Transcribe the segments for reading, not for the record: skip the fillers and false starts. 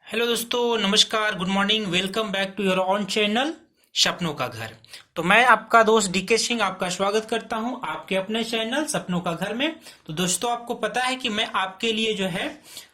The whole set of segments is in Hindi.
हेलो दोस्तों, नमस्कार, good morning, welcome back to your own channel सपनों का घर। तो मैं आपका दोस्त डीके सिंह आपका स्वागत करता हूं आपके अपने चैनल सपनों का घर में। तो दोस्तों, आपको पता है कि मैं आपके लिए जो है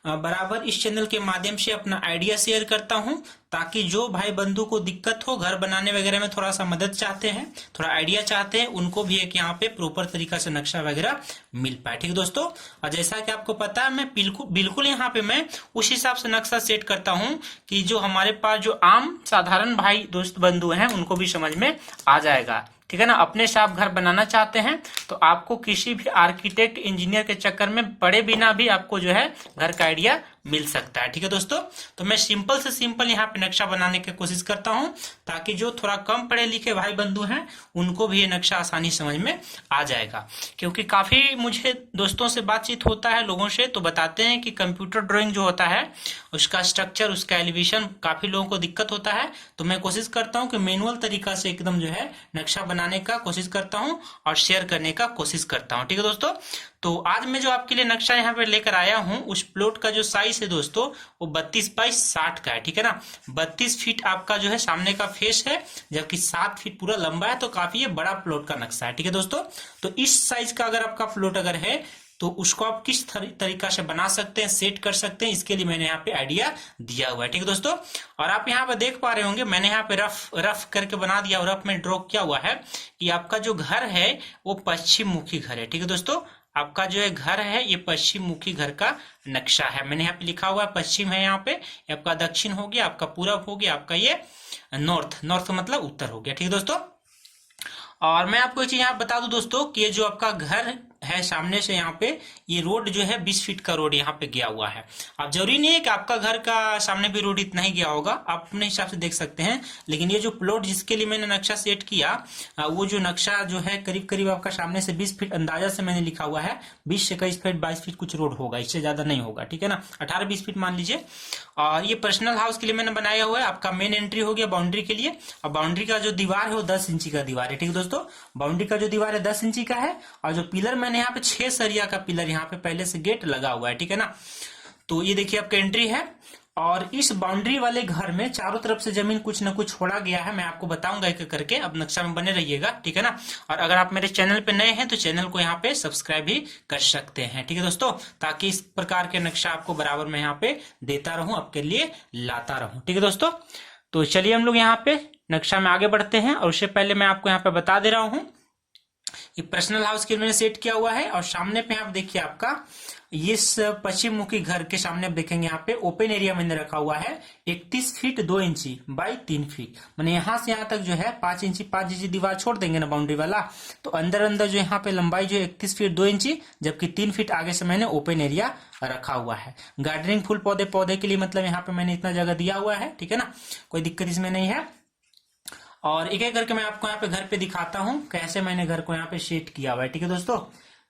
बराबर इस चैनल के माध्यम से अपना आइडिया शेयर करता हूं, ताकि जो भाई बंधु को दिक्कत हो, घर बनाने वगैरह में थोड़ा सा मदद चाहते हैं, थोड़ा आइडिया चाहते हैं, उनको भी एक यहाँ पे प्रॉपर तरीका से नक्शा वगैरह मिल पाए। ठीक है दोस्तों, और जैसा कि आपको पता है, मैं बिल्कुल यहाँ पे मैं उस हिसाब से नक्शा सेट करता हूँ कि जो हमारे पास जो आम साधारण भाई दोस्त बंधु हैं उनको भी समझ में आ जाएगा। ठीक है ना। अपने से आप घर बनाना चाहते हैं तो आपको किसी भी आर्किटेक्ट इंजीनियर के चक्कर में पड़े बिना भी आपको जो है घर का आइडिया मिल सकता है। ठीक है दोस्तों, तो मैं सिंपल से सिंपल यहाँ पे नक्शा बनाने की कोशिश करता हूँ, ताकि जो थोड़ा कम पढ़े लिखे भाई बंधु हैं उनको भी ये नक्शा आसानी समझ में आ जाएगा। क्योंकि काफी मुझे दोस्तों से बातचीत होता है, लोगों से, तो बताते हैं कि कंप्यूटर ड्राइंग जो होता है उसका स्ट्रक्चर, उसका एलिवेशन काफी लोगों को दिक्कत होता है। तो मैं कोशिश करता हूँ कि मैनुअल तरीका से एकदम जो है नक्शा बनाने का कोशिश करता हूँ और शेयर करने का कोशिश करता हूँ। ठीक है दोस्तों, तो आज मैं जो आपके लिए नक्शा यहाँ पे लेकर आया हूँ, उस प्लॉट का जो साइज है दोस्तों वो 32 बाई 60 का है। ठीक है ना। 32 फीट आपका जो है सामने का फेस है, जबकि 7 फीट पूरा लंबा है, तो काफी ये बड़ा प्लॉट का नक्शा है। ठीक है दोस्तों, तो इस साइज का अगर आपका प्लॉट अगर है तो उसको आप किस तरीका से बना सकते हैं, सेट कर सकते हैं, इसके लिए मैंने यहाँ पे आइडिया दिया हुआ है। ठीक है दोस्तों, और आप यहाँ पे देख पा रहे होंगे मैंने यहाँ पे रफ करके बना दिया, और रफ में ड्रॉ किया हुआ है कि आपका जो घर है वो पश्चिम मुखी घर है। ठीक है दोस्तों, आपका जो है घर है ये पश्चिम मुखी घर का नक्शा है। मैंने यहाँ पे लिखा हुआ है पश्चिम है, यहाँ पे आपका दक्षिण हो गया, आपका पूरब हो गया, आपका ये नॉर्थ मतलब उत्तर हो गया। ठीक है दोस्तों, और मैं आपको एक चीज यहाँ बता दूं दोस्तों कि ये जो आपका घर है सामने से, यहाँ पे ये रोड जो है 20 फीट का रोड यहाँ पे गया हुआ है। अब जरूरी नहीं है कि आपका घर का सामने भी रोड इतना ही गया होगा, आप अपने हिसाब से देख सकते हैं। लेकिन ये जो प्लॉट जिसके लिए मैंने नक्शा सेट किया, वो जो नक्शा जो है करीब करीब आपका सामने से 20 फीट अंदाजा से मैंने लिखा हुआ है, 20 से 21 फीट 22 फीट कुछ रोड होगा, इससे ज्यादा नहीं होगा। ठीक है ना, 18-20 फीट मान लीजिए। और ये पर्सनल हाउस के लिए मैंने बनाया हुआ है। आपका मेन एंट्री हो गया बाउंड्री के लिए, और बाउंड्री का जो दीवार है वो 10 इंची का दीवार है। ठीक है दोस्तों, बाउंड्री का जो दीवार है 10 इंची का है, और जो पिलर मैंने यहाँ पे 6 सरिया का पिलर यहाँ पे पहले से गेट लगा हुआ है। ठीक है ना, तो ये देखिए आपका एंट्री है, और इस बाउंड्री वाले घर में चारों तरफ से जमीन कुछ न कुछ छोड़ा गया है। मैं आपको बताऊंगा एक करके, अब नक्शा में बने रहिएगा। ठीक है ना, और अगर आप मेरे चैनल पे नए हैं तो चैनल को यहाँ पे सब्सक्राइब भी कर सकते हैं। ठीक है दोस्तों, ताकि इस प्रकार के नक्शा आपको बराबर मैं यहाँ पे देता रहूं, आपके लिए लाता रहूं। ठीक है दोस्तों, तो चलिए हम लोग यहाँ पे नक्शा में आगे बढ़ते हैं। और उससे पहले मैं आपको यहाँ पे बता दे रहा हूँ, ये पर्सनल हाउस के मैंने सेट किया हुआ है, और सामने पे आप देखिए आपका इस पश्चिम मुखी घर के सामने आप देखेंगे यहाँ पे ओपन एरिया मैंने रखा हुआ है 31 फीट 2 इंची बाई 3 फीट। मैंने यहाँ से यहाँ तक जो है 5 इंची दीवार छोड़ देंगे ना बाउंड्री वाला, तो अंदर जो यहाँ पे लंबाई जो 31 फीट 2 इंची, जबकि 3 फीट आगे से मैंने ओपन एरिया रखा हुआ है। गार्डनिंग फूल पौधे के लिए मतलब यहाँ पे मैंने इतना जगह दिया हुआ है। ठीक है ना, कोई दिक्कत इसमें नहीं है। और एक एक करके मैं आपको यहाँ पे घर पे दिखाता हूँ कैसे मैंने घर को यहाँ पे सेट किया हुआ है। ठीक है दोस्तों,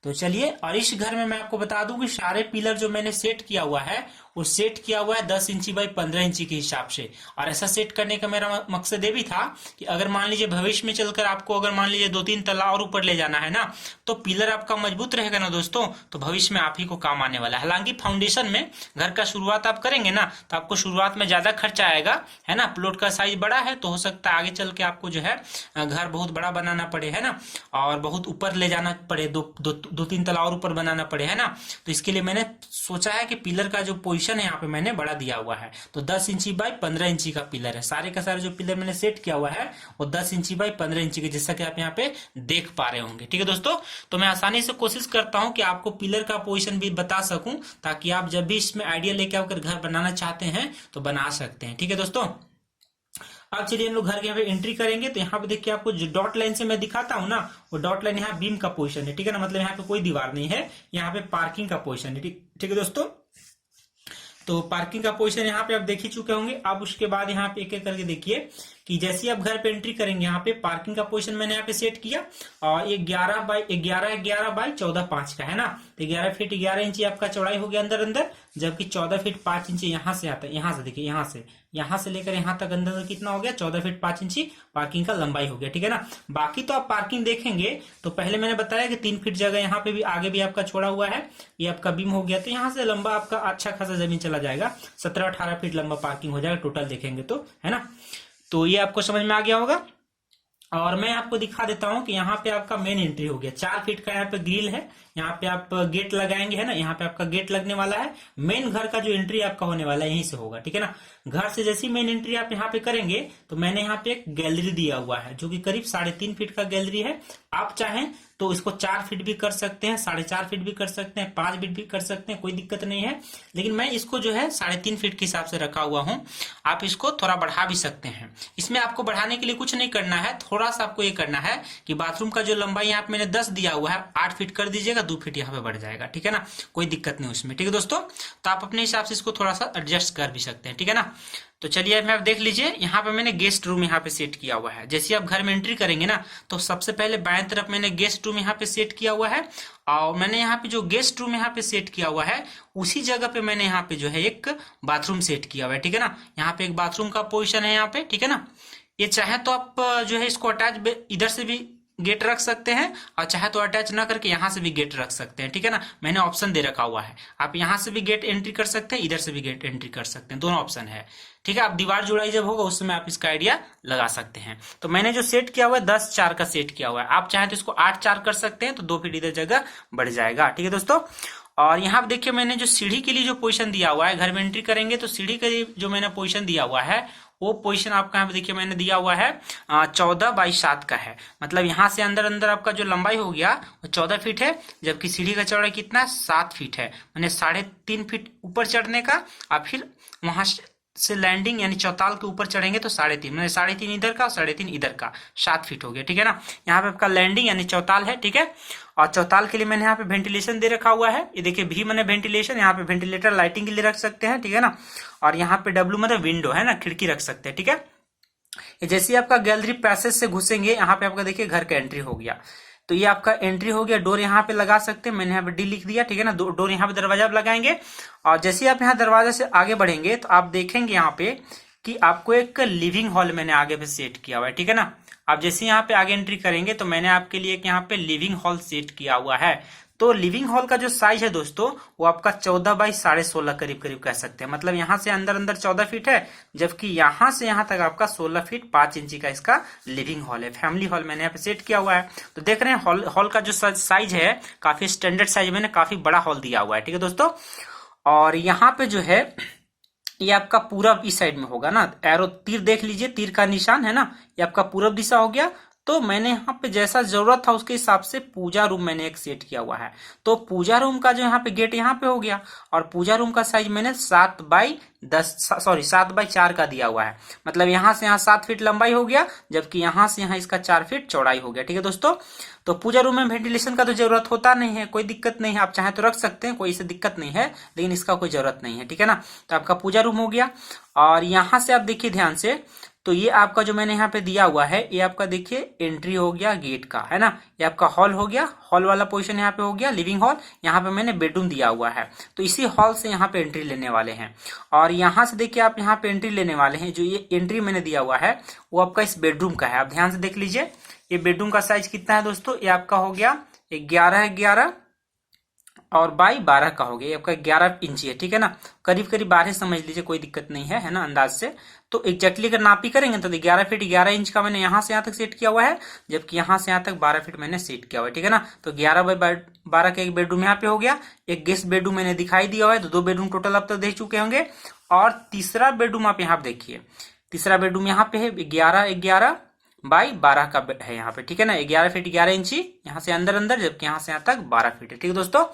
तो चलिए, और इस घर में मैं आपको बता दूं कि सारे पिलर जो मैंने सेट किया हुआ है वो सेट किया हुआ है 10 इंची बाई 15 इंची के हिसाब से। और ऐसा सेट करने का मेरा मकसद ये भी था कि अगर मान लीजिए भविष्य में चलकर आपको अगर मान लीजिए 2-3 तला और ऊपर ले जाना है ना, तो पिलर आपका मजबूत रहेगा ना दोस्तों, तो भविष्य में आप ही को काम आने वाला है। हालांकि फाउंडेशन में घर का शुरुआत आप करेंगे ना, तो आपको शुरुआत में ज्यादा खर्चा आएगा, है ना। प्लॉट का साइज बड़ा है, तो हो सकता है आगे चल के आपको जो है घर बहुत बड़ा बनाना पड़े, है ना, और बहुत ऊपर ले जाना पड़े, 2-3 तला और ऊपर बनाना पड़े, है ना। तो इसके लिए मैंने सोचा है कि पिलर का जो पोजीशन है यहाँ पे मैंने बड़ा दिया हुआ है, तो 10 इंची बाई 15 इंची का पिलर है। सारे का सारे जो पिलर मैंने सेट किया हुआ है वो 10 इंची बाई 15 इंची के, जैसा कि आप यहाँ पे देख पा रहे होंगे। ठीक है दोस्तों, तो मैं आसानी से कोशिश करता हूँ कि आपको पिलर का पोजीशन भी बता सकूं, ताकि आप जब भी इसमें आइडिया लेके आकर घर बनाना चाहते हैं तो बना सकते हैं। ठीक है दोस्तों, अब चलिए हम लोग घर के यहाँ पे एंट्री करेंगे। तो यहाँ पे देखिए आपको जो डॉट लाइन से मैं दिखाता हूँ ना, वो डॉट लाइन यहाँ बीम का पोजीशन है। ठीक है ना, मतलब यहाँ पे कोई दीवार नहीं है, यहाँ पे पार्किंग का पोजीशन है। ठीक है दोस्तों, तो पार्किंग का पोजीशन यहाँ पे आप देख ही चुके होंगे। अब उसके बाद यहाँ पे एक एक करके देखिए कि जैसे आप घर पे एंट्री करेंगे, यहाँ पे पार्किंग का पोजीशन मैंने यहाँ पे सेट किया और ये 11 बाई 11 का है ना, तो 11 फीट 11 इंची आपका चौड़ाई हो गया अंदर अंदर, जबकि 14 फीट 5 इंची यहाँ से आता है, यहाँ से देखिए, यहाँ से लेकर यहाँ तक अंदर कितना हो गया, 14 फीट 5 इंची पार्किंग का लंबाई हो गया, ठीक है ना। बाकी तो आप पार्किंग देखेंगे तो पहले मैंने बताया कि 3 फीट जगह यहाँ पे भी आगे भी आपका छोड़ा हुआ है, ये आपका बीम हो गया, तो यहाँ से लंबा आपका अच्छा खासा जमीन चला जाएगा, 17-18 फीट लंबा पार्किंग हो जाएगा टोटल देखेंगे तो, है ना। तो ये आपको समझ में आ गया होगा। और मैं आपको दिखा देता हूं कि यहाँ पे आपका मेन एंट्री हो गया, 4 फीट का यहाँ पे ग्रिल है, यहाँ पे आप गेट लगाएंगे, है ना, यहाँ पे आपका गेट लगने वाला है। मेन घर का जो एंट्री आपका होने वाला है यहीं से होगा, ठीक है ना। घर से जैसी मेन एंट्री आप यहाँ पे करेंगे तो मैंने यहाँ पे एक गैलरी दिया हुआ है जो कि करीब 3.5 फीट का गैलरी है। आप चाहें तो इसको 4 फीट भी कर सकते हैं, 4.5 फीट भी कर सकते हैं, 5 फीट भी कर सकते हैं, कोई दिक्कत नहीं है। लेकिन मैं इसको जो है 3.5 फीट के हिसाब से रखा हुआ हूं। आप इसको थोड़ा बढ़ा भी सकते हैं। इसमें आपको बढ़ाने के लिए कुछ नहीं करना है, थोड़ा सा आपको ये करना है कि बाथरूम का जो लंबाई यहाँ पे मैंने 10 दिया हुआ है, 8 फीट कर दीजिएगा, 2 फीट यहाँ पे बढ़ जाएगा, ठीक है ना, कोई दिक्कत नहीं उसमें, ठीक है दोस्तों। तो आप अपने हिसाब से इसको थोड़ा सा एडजस्ट कर भी सकते हैं, ठीक है ना। तो चलिए अब आप देख लीजिए, यहाँ पे मैंने गेस्ट रूम यहाँ पे सेट किया हुआ है। जैसे आप घर में एंट्री करेंगे ना, तो सबसे पहले बाएं तरफ मैंने गेस्ट रूम यहाँ पे सेट किया हुआ है, और मैंने यहाँ पे जो गेस्ट रूम यहाँ पे सेट किया हुआ है उसी जगह पे मैंने यहाँ पे जो है एक बाथरूम सेट किया हुआ है, ठीक है ना। यहाँ पे एक बाथरूम का पोजीशन है यहाँ पे, ठीक है ना। ये चाहे तो आप जो है इसको अटैच इधर से भी गेट रख सकते हैं, और चाहे तो अटैच ना करके यहाँ से भी गेट रख सकते हैं, ठीक है ना। मैंने ऑप्शन दे रखा हुआ है, आप यहाँ से भी गेट एंट्री कर सकते हैं, इधर से भी गेट एंट्री कर सकते हैं, दोनों ऑप्शन है, ठीक है। आप दीवार जुड़ाई जब होगा उस समय आप इसका आइडिया लगा सकते हैं। तो मैंने जो सेट किया हुआ है 10-4 का सेट किया हुआ है, आप चाहे तो इसको 8-4 कर सकते हैं, तो 2 फीट इधर जगह बढ़ जाएगा, ठीक है दोस्तों। और यहाँ पे देखिए मैंने जो सीढ़ी के लिए जो पोजीशन दिया हुआ है, घर में एंट्री करेंगे तो सीढ़ी के लिए जो मैंने पोजीशन दिया हुआ है वो पोजीशन आपका यहाँ पे देखिए मैंने दिया हुआ है 14/7 का है। मतलब यहाँ से अंदर अंदर आपका जो लंबाई हो गया वो 14 फीट है, जबकि सीढ़ी का चौड़ाई कितना 7 फीट है, मैंने 3.5 फीट ऊपर चढ़ने का, और फिर वहां से लैंडिंग यानी चौताल के ऊपर चढ़ेंगे तो 3.5, मैंने 3.5 इधर का और 3.5 इधर का, 7 फीट हो गया, ठीक है ना। यहाँ पे आपका लैंडिंग यानी चौताल है, ठीक है। और चौताल के लिए मैंने यहाँ पे वेंटिलेशन दे रखा हुआ है, ये देखिए भी मैंने वेंटिलेशन, यहाँ पे वेंटिलेटर लाइटिंग के लिए रख सकते हैं, ठीक है ना। और यहाँ पे डब्ल्यू मतलब विंडो है ना, खिड़की रख सकते हैं, ठीक है। ये जैसे आपका गैलरी पैसेज से घुसेंगे, यहाँ पे आपका देखिए घर का एंट्री हो गया, तो ये आपका एंट्री हो गया। डोर यहाँ पे लगा सकते हैं, मैंने यहाँ पे डी लिख दिया, ठीक है ना। डोर यहाँ पे दरवाजा लगाएंगे, और जैसे आप यहाँ दरवाजा से आगे बढ़ेंगे तो आप देखेंगे यहाँ पे कि आपको एक लिविंग हॉल मैंने आगे पे सेट किया हुआ है, ठीक है ना। आप जैसे यहाँ पे आगे एंट्री करेंगे तो मैंने आपके लिए एक यहाँ पे लिविंग हॉल सेट किया हुआ है। तो लिविंग हॉल का जो साइज है दोस्तों वो आपका 14/16.5 करीब करीब कह सकते हैं। मतलब यहाँ से अंदर अंदर 14 फीट है, जबकि यहाँ से यहाँ तक आपका 16 फीट 5 इंची का इसका लिविंग हॉल है। फैमिली हॉल मैंने यहाँ पे सेट किया हुआ है। तो देख रहे हैं हॉल का जो साइज है काफी स्टैंडर्ड साइज, मैंने काफी बड़ा हॉल दिया हुआ है, ठीक है दोस्तों। और यहाँ पे जो है ये आपका पूरब इस साइड में होगा ना, एरो तीर देख लीजिए, तीर का निशान है ना, ये आपका पूरब दिशा हो गया। तो मैंने यहाँ पे जैसा जरूरत था उसके हिसाब से पूजा रूम मैंने एक सेट किया हुआ है। तो पूजा रूम का जो यहाँ पे गेट यहाँ पे हो गया, और पूजा रूम का साइज मैंने 7/4 का दिया हुआ है। मतलब यहाँ से यहाँ 7 फीट लंबाई हो गया, जबकि यहाँ से यहाँ इसका 4 फीट चौड़ाई हो गया, ठीक है दोस्तों। तो पूजा रूम में वेंटिलेशन का तो जरूरत होता नहीं है, कोई दिक्कत नहीं है, आप चाहे तो रख सकते हैं, कोई इसे दिक्कत नहीं है, लेकिन इसका कोई जरूरत नहीं है, ठीक है ना। तो आपका पूजा रूम हो गया। और यहाँ से आप देखिए ध्यान से, तो ये आपका जो मैंने यहाँ पे दिया हुआ है ये आपका देखिए एंट्री हो गया गेट का, है ना। ये आपका हॉल हो गया, हॉल वाला पोजीशन यहाँ पे हो गया, लिविंग हॉल। यहाँ पे मैंने बेडरूम दिया हुआ है, तो इसी हॉल से यहाँ पे एंट्री लेने वाले हैं। और यहाँ से देखिए आप यहाँ पे एंट्री लेने वाले हैं, जो ये एंट्री मैंने दिया हुआ है वो आपका इस बेडरूम का है। आप ध्यान से देख लीजिए, ये बेडरूम का साइज कितना है दोस्तों, ये आपका हो गया 11/11 और बाई 12 का हो गया, ये आपका 11 इंची है, ठीक है ना। करीब करीब 12 समझ लीजिए, कोई दिक्कत नहीं है, है ना, अंदाज से। तो एग्जैक्टली अगर नापी करेंगे तो 11 फीट 11 इंच का मैंने यहाँ से यहाँ तक सेट किया हुआ है, जबकि यहाँ से यहाँ तक 12 फीट मैंने सेट किया हुआ है, ठीक है ना। तो 11/12 का एक बेडरूम यहाँ पे हो गया। एक गेस्ट बेडरूम मैंने दिखाई दिया हुआ है, तो 2 बेडरूम टोटल अब तक देख चुके होंगे। और तीसरा बेडरूम आप यहाँ पे देखिए, तीसरा बेडरूम यहाँ पे है 11/12 का है यहाँ पे, ठीक है ना। 11 फीट 11 इंची यहाँ से अंदर अंदर, जबकि यहाँ से यहाँ तक 12 फीट है, ठीक है दोस्तों।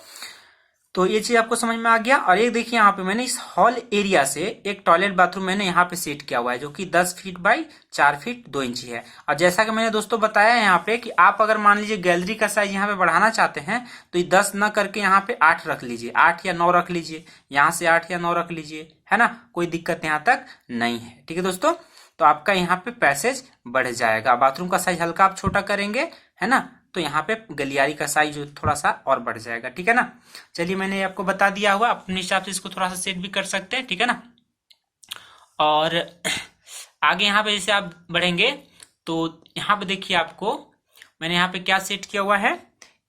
तो ये चीज आपको समझ में आ गया। और एक देखिए यहाँ पे मैंने इस हॉल एरिया से एक टॉयलेट बाथरूम मैंने यहाँ पे सेट किया हुआ है, जो कि 10 फीट बाई 4 फीट 2 इंची है। और जैसा कि मैंने दोस्तों बताया यहाँ पे कि आप अगर मान लीजिए गैलरी का साइज यहाँ पे बढ़ाना चाहते हैं तो ये 10 न करके यहाँ पे 8 रख लीजिए, 8 या 9 रख लीजिए, यहाँ से 8 या 9 रख लीजिए, है ना, कोई दिक्कत यहाँ तक नहीं है, ठीक है दोस्तों। तो आपका यहाँ पे पैसेज बढ़ जाएगा। बाथरूम का साइज हल्का आप छोटा करेंगे, है ना, तो यहाँ पे गलियारी का साइज थोड़ा सा और बढ़ जाएगा, ठीक है ना। चलिए मैंने आपको बता दिया हुआ, अपने हिसाब से इसको थोड़ा सा सेट भी कर सकते हैं, ठीक है ना। और आगे यहाँ पे जैसे आप बढ़ेंगे तो यहाँ पे देखिए, आपको मैंने यहाँ पे क्या सेट किया हुआ है,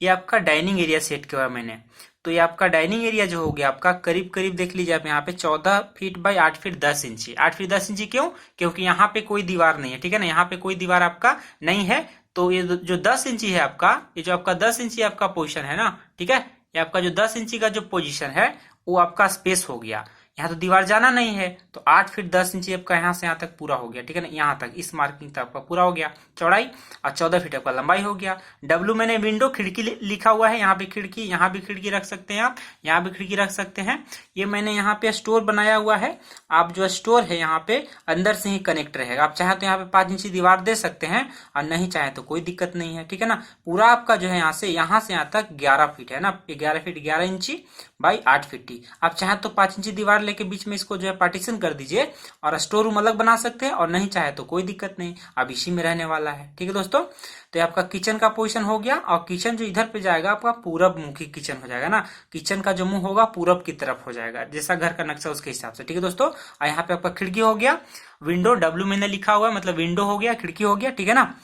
ये आपका डाइनिंग एरिया सेट किया हुआ है मैंने। तो ये आपका डाइनिंग एरिया जो हो गया आपका करीब करीब देख लीजिए आप यहाँ पे 14 फीट बाई 8 फीट 10 इंची। 8 फीट 10 इंची क्यों? क्योंकि यहाँ पे कोई दीवार नहीं है, ठीक है ना, यहाँ पे कोई दीवार आपका नहीं है। तो ये जो 10 इंची है आपका, ये जो आपका 10 इंची आपका पोजिशन है ना, ठीक है, ये आपका जो 10 इंची का जो पोजिशन है वो आपका स्पेस हो गया। यहाँ तो दीवार जाना नहीं है, तो 8 फीट 10 इंची आपका यहाँ से यहाँ तक पूरा हो गया, ठीक है ना, यहाँ तक इस मार्किंग तक आपका पूरा हो गया चौड़ाई, और 14 फीट आपका लंबाई हो गया। डब्ल्यू मैंने विंडो खिड़की लिखा हुआ है, यहाँ पे खिड़की, यहाँ भी खिड़की रख सकते हैं आप, यहाँ भी खिड़की रख सकते हैं। ये मैंने यहाँ पे स्टोर बनाया हुआ है, आप जो स्टोर है यहाँ पे अंदर से ही कनेक्ट रहेगा। आप चाहे तो यहाँ पे 5 इंची दीवार दे सकते हैं, और नहीं चाहे तो कोई दिक्कत नहीं है, ठीक है ना। पूरा आपका जो है यहाँ से यहाँ तक 11 फीट है ना, 11 फीट 11 इंची बाई 8 फीट। आप चाहे तो 5 इंची दीवार लेके बीच में इसको जो है पार्टीशन कर दीजिए और स्टोर रूम अलग बना सकते हैं, और नहीं चाहे तो कोई दिक्कत नहीं, अब इसी में रहने वाला है, ठीक है दोस्तों। तो ये आपका किचन का पोजीशन हो गया, और किचन जो इधर पे जाएगा आपका पूरब मुखी किचन हो जाएगा ना, किचन का जो मुंह होगा पूरब की तरफ हो जाएगा, जैसा घर का नक्शा उसके हिसाब से, ठीक है दोस्तों। और यहाँ पे आपका खिड़की हो गया, विंडो डब्ल्यू मैंने लिखा हुआ है, मतलब विंडो हो गया, खिड़की हो गया, ठीक है ना।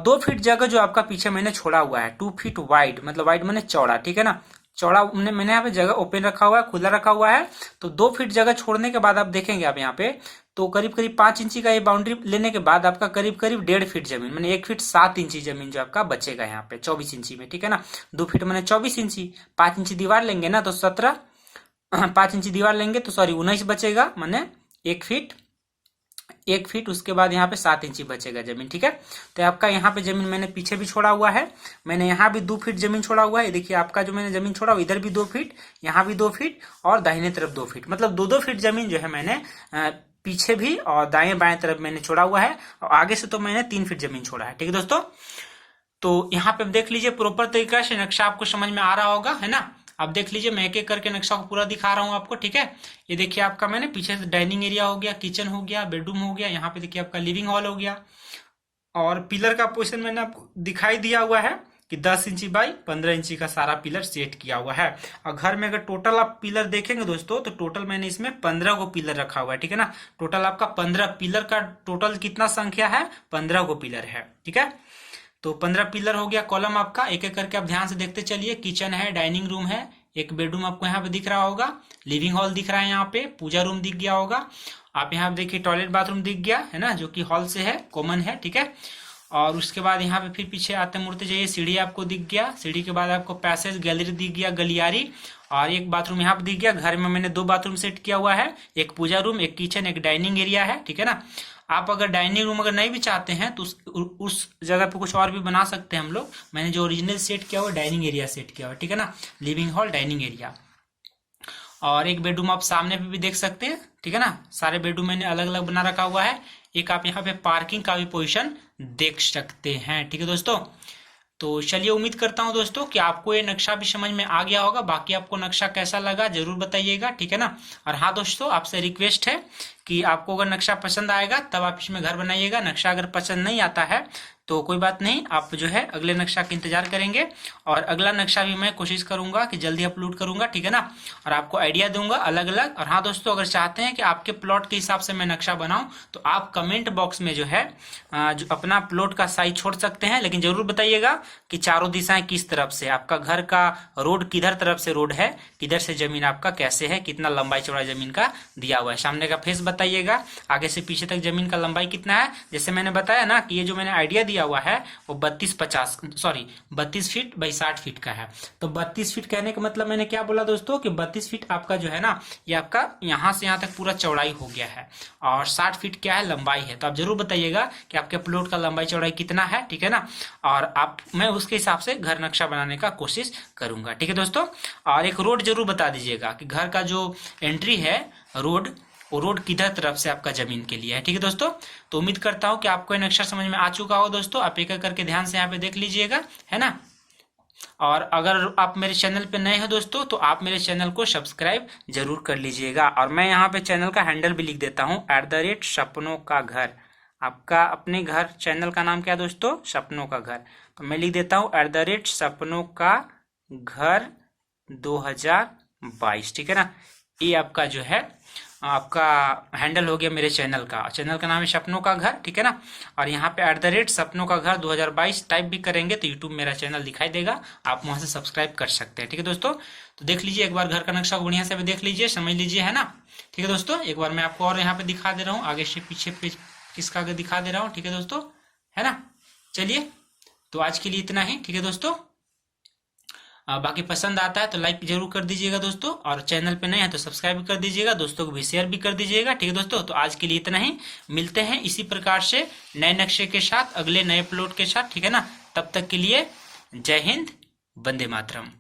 2 फीट जगह जो आपका पीछे मैंने छोड़ा हुआ है, 2 फीट वाइड, मतलब वाइड मैंने चौड़ा, ठीक है ना, चौड़ा मैंने यहाँ पे जगह ओपन रखा हुआ है, खुला रखा हुआ है। तो 2 फीट जगह छोड़ने के बाद आप देखेंगे आप यहाँ पे, तो करीब करीब 5 इंची का ये बाउंड्री लेने के बाद आपका करीब करीब 1.5 फीट जमीन, मैंने 1 फीट 7 इंची जमीन जो आपका बचेगा यहाँ पे 24 इंची में, ठीक है ना। 2 फीट मैंने 24 इंची, 5 इंची दीवार लेंगे ना तो 17, 5 इंची दीवार लेंगे तो सॉरी 19 बचेगा, मैंने 1 फीट उसके बाद यहाँ पे 7 इंची बचेगा जमीन, ठीक है। तो आपका यहाँ पे जमीन मैंने पीछे भी छोड़ा हुआ है, मैंने यहाँ भी 2 फीट जमीन छोड़ा हुआ है। देखिए आपका जो मैंने जमीन छोड़ा इधर भी 2 फीट, यहाँ भी 2 फीट, और दाहिने तरफ 2 फीट, मतलब 2-2 फीट जमीन जो है मैंने पीछे भी और दाएं बाएं तरफ मैंने छोड़ा हुआ है, और आगे से तो मैंने 3 फीट जमीन छोड़ा है, ठीक है दोस्तों। तो यहाँ पे देख लीजिए प्रॉपर तरीका से नक्शा आपको समझ में आ रहा होगा, है ना। आप देख लीजिए, मैं एक एक करके नक्शा को पूरा दिखा रहा हूँ आपको, ठीक है। ये देखिए आपका मैंने पीछे से डाइनिंग एरिया हो गया, किचन हो गया, बेडरूम हो गया, यहाँ पे देखिए आपका लिविंग हॉल हो गया, और पिलर का पोजीशन मैंने आपको दिखाई दिया हुआ है कि 10 इंची बाई 15 इंची का सारा पिलर सेट किया हुआ है। और घर में अगर टोटल आप पिलर देखेंगे दोस्तों, तो टोटल मैंने इसमें 15 को पिलर रखा हुआ है, ठीक है ना। टोटल आपका 15 पिलर का टोटल कितना संख्या है, 15 को पिलर है, ठीक है। तो 15 पिलर हो गया कॉलम आपका, एक एक करके आप ध्यान से देखते चलिए। किचन है, डाइनिंग रूम है, एक बेडरूम आपको यहाँ पे दिख रहा होगा, लिविंग हॉल दिख रहा है, यहाँ पे पूजा रूम दिख गया होगा, आप यहाँ देखिए टॉयलेट बाथरूम दिख गया है ना, जो कि हॉल से है, कॉमन है, ठीक है। और उसके बाद यहाँ पे फिर पीछे आते मुड़ते जाइए, सीढ़ी आपको दिख गया, सीढ़ी के बाद आपको पैसेज गैलरी दिख गया, गलियारी, और एक बाथरूम यहाँ पे दिख गया। घर में मैंने 2 बाथरूम सेट किया हुआ है, एक पूजा रूम, एक किचन, एक डाइनिंग एरिया है, ठीक है ना। आप अगर डाइनिंग रूम अगर नहीं भी चाहते हैं तो उस जगह पे कुछ और भी बना सकते हैं हम लोग। मैंने जो ओरिजिनल सेट किया हुआ डाइनिंग एरिया सेट किया हुआ, ठीक है ना, लिविंग हॉल डाइनिंग एरिया। और एक बेडरूम आप सामने पे भी देख सकते हैं, ठीक है ना। सारे बेडरूम मैंने अलग अलग बना रखा हुआ है। एक आप यहाँ पे पार्किंग का भी पोजीशन देख सकते हैं, ठीक है दोस्तों। तो चलिए, उम्मीद करता हूं दोस्तों कि आपको ये नक्शा भी समझ में आ गया होगा। बाकी आपको नक्शा कैसा लगा जरूर बताइएगा, ठीक है ना। और हाँ दोस्तों, आपसे रिक्वेस्ट है कि आपको अगर नक्शा पसंद आएगा तब आप इसमें घर बनाइएगा। नक्शा अगर पसंद नहीं आता है तो कोई बात नहीं, आप जो है अगले नक्शा का इंतजार करेंगे, और अगला नक्शा भी मैं कोशिश करूंगा कि जल्दी अपलोड करूंगा, ठीक है ना। और आपको आइडिया दूंगा अलग अलग। और हाँ दोस्तों, अगर चाहते हैं कि आपके प्लॉट के हिसाब से मैं नक्शा बनाऊं तो आप कमेंट बॉक्स में जो है जो अपना प्लॉट का साइज छोड़ सकते हैं, लेकिन जरूर बताइएगा कि चारों दिशाएं किस तरफ से, आपका घर का रोड किधर तरफ से रोड है, किधर से जमीन आपका कैसे है, कितना लंबाई चौड़ाई जमीन का दिया हुआ है, सामने का फेस बताइएगा, आगे से पीछे तक जमीन का लंबाई कितना है। जैसे मैंने बताया ना कि ये जो मैंने आइडिया दिया हुआ है वो 32 फीट बाई 60 फीट का है। तो 32 फीट कहने का मतलब मैंने क्या बोला दोस्तों कि 32 फीट आपका जो है ना, ये आपका यहाँ से यहाँ तक पूरा चौड़ाई हो गया है, और 60 फीट क्या है, लंबाई है। तो आप जरूर बताइएगा कि आपके प्लॉट का लंबाई चौड़ाई कितना है, ठीक है ना। और मैं उसके हिसाब से घर नक्शा बनाने का कोशिश करूंगा, ठीक है दोस्तों। और एक रोड जरूर बता दीजिएगा कि घर का जो एंट्री है वो रोड किधर तरफ से आपका जमीन के लिए है, ठीक है दोस्तों। तो उम्मीद करता हूं कि आपको ये नक्शा समझ में आ चुका हो दोस्तों। आप एक एक करके ध्यान से यहाँ पे देख लीजिएगा, है ना। और अगर आप मेरे चैनल पे नए हैं दोस्तों, तो आप मेरे चैनल को सब्सक्राइब जरूर कर लीजिएगा। और मैं यहाँ पे चैनल का हैंडल भी लिख देता हूँ, @सपनों का घर। आपका अपने घर चैनल का नाम क्या है दोस्तों? सपनों का घर। तो मैं लिख देता हूँ @सपनों का घर 2022, ठीक है ना। ये आपका जो है आपका हैंडल हो गया मेरे चैनल का। चैनल का नाम है सपनों का घर, ठीक है ना। और यहाँ पे @सपनों का घर 2022 टाइप भी करेंगे तो यूट्यूब मेरा चैनल दिखाई देगा, आप वहां से सब्सक्राइब कर सकते हैं, ठीक है दोस्तों। तो देख लीजिए एक बार घर का नक्शा को बढ़िया से देख लीजिए, समझ लीजिए, है ना। ठीक है दोस्तों, एक बार मैं आपको और यहाँ पे दिखा दे रहा हूँ, आगे से पीछे पे किसका आगे दिखा दे रहा हूँ, ठीक है दोस्तों, है ना। चलिए, तो आज के लिए इतना ही, ठीक है दोस्तों। बाकी पसंद आता है तो लाइक जरूर कर दीजिएगा दोस्तों, और चैनल पे नए हैं तो सब्सक्राइब कर दीजिएगा, दोस्तों को भी शेयर भी कर दीजिएगा, ठीक है दोस्तों। तो आज के लिए इतना ही, मिलते हैं इसी प्रकार से नए नक्शे के साथ, अगले नए प्लॉट के साथ, ठीक है ना। तब तक के लिए जय हिंद, वंदे मातरम।